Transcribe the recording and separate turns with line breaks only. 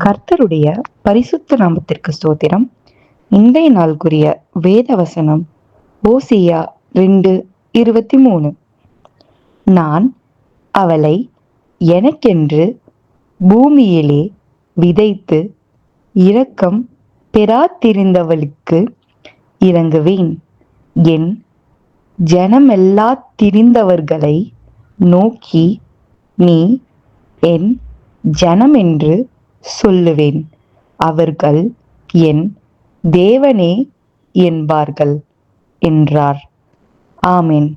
கர்த்தருடைய பரிசுத்த நாமத்திற்கு ஸ்தோத்திரம். இன்றைய நாளுக்குரிய வேத வசனம் ஓசியா 2:23. நான் அவளை எனக்கென்று பூமியிலே விதைத்து இரக்கம் பெறாதிருந்தவளுக்கு இரங்குவேன். என் ஜனமெல்லா திரிந்தவர்களை நோக்கி நீ என் ஜனமென்று சொல்லுவேன், அவர்கள் என் தேவனே என்பார்கள் என்றார். ஆமென்.